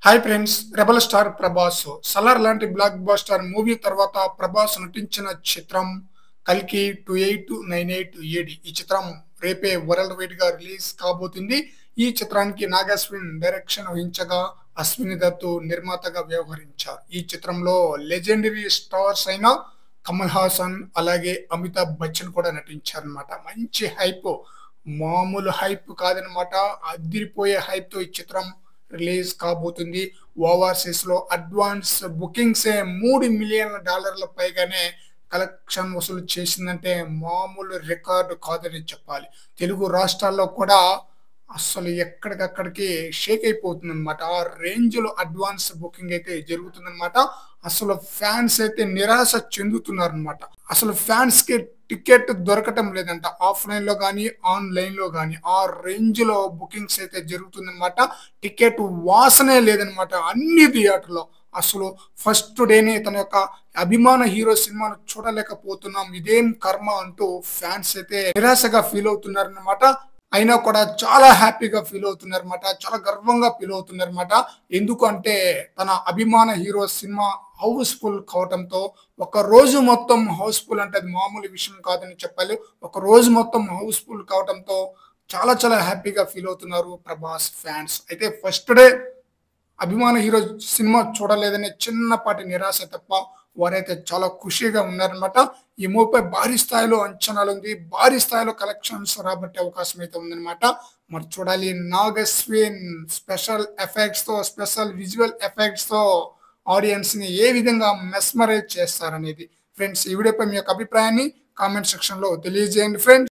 Hi friends, rebel star Prabhas Salaar లాంటి block buster movie తర్వాత ప్రభాస్ నటించిన చిత్రం కల్కి 2898 ఏడి. ఈ చిత్రం రేపే వరల్డ్ వైడ్ గా రిలీజ్ కాబోతుంది. ఈ చిత్రానికి నాగశ్విన్ డైరెక్షన్ వహించగా అశ్విని దత్ నిర్మాతగా వ్యవహరించారు. ఈ చిత్రంలో లెజెండరీ స్టార్స్ అయిన కమల్ హాసన్ అలాగే అమితాబ్ బచ్చన్ కూడా నటించారనమాట. మంచి హైప్, మామూలు హైప్ కాదనమాట. అదిరిపోయే హైప్ తో ఈ చిత్రం రిలీజ్ కాబోతుంది. ఓవర్సీస్ లో అడ్వాన్స్ బుకింగ్స్ $3 మిలియన్ల పైగానే కలెక్షన్ వసూలు చేసిందంటే మామూలు రికార్డు కాదని చెప్పాలి. తెలుగు రాష్ట్రాల్లో కూడా అసలు ఎక్కడికక్కడికి షేక్ అయిపోతుంది అనమాట. ఆ రేంజ్ లో అడ్వాన్స్ బుకింగ్ అయితే జరుగుతుందన్నమాట. అసలు ఫ్యాన్స్ అయితే నిరాశ చెందుతున్నారు అనమాట. అసలు ఫ్యాన్స్ కి టికెట్ దొరకటం లేదంట. ఆఫ్లైన్ లో కానీ ఆన్లైన్ లో కానీ ఆ రేంజ్ లో బుకింగ్స్ అయితే జరుగుతుందన్నమాట. టికెట్ వాసనే లేదనమాట అన్ని థియేటర్లో. అసలు ఫస్ట్ డేనే తన యొక్క అభిమాన హీరో సినిమాను చూడలేకపోతున్నాం, ఇదేం కర్మ అంటూ ఫ్యాన్స్ అయితే నిరాశగా ఫీల్ అవుతున్నారన్నమాట. అయినా కూడా చాలా హ్యాపీగా ఫీల్ అవుతున్నారన్నమాట. చాలా గర్వంగా ఫీల్ అవుతున్నారన్నమాట. ఎందుకు అంటే తన అభిమాన హీరో సినిమా హౌస్ఫుల్ కావటంతో, ఒక రోజు మొత్తం హౌస్ఫుల్ అంటే అది మామూలు విషయం కాదని చెప్పాలి. ఒక రోజు మొత్తం హౌస్ఫుల్ కావటంతో చాలా చాలా హ్యాపీగా ఫీల్ అవుతున్నారు ప్రభాస్ ఫ్యాన్స్. అయితే ఫస్ట్ డే అభిమాన హీరో సినిమా చూడలేదనే చిన్నపాటి నిరాశ తప్ప వారైతే చాలా ఖుషిగా ఉన్నారనమాట. ఈ మూవీపై భారీ స్థాయిలో అంచనాలు ఉంది, భారీ స్థాయిలో కలెక్షన్స్ రాబట్టే అవకాశం అయితే ఉందన్నమాట. మరి చూడాలి నాగశ్విన్ స్పెషల్ ఎఫెక్ట్స్ తో, స్పెషల్ విజువల్ ఎఫెక్ట్స్ తో ఆడియన్స్ ని ఏ విధంగా మెస్మరైజ్ చేస్తారనేది. ఫ్రెండ్స్, ఈ వీడియోపై మీ యొక్క అభిప్రాయాన్ని కామెంట్ సెక్షన్ లో తెలియజేయండి ఫ్రెండ్స్.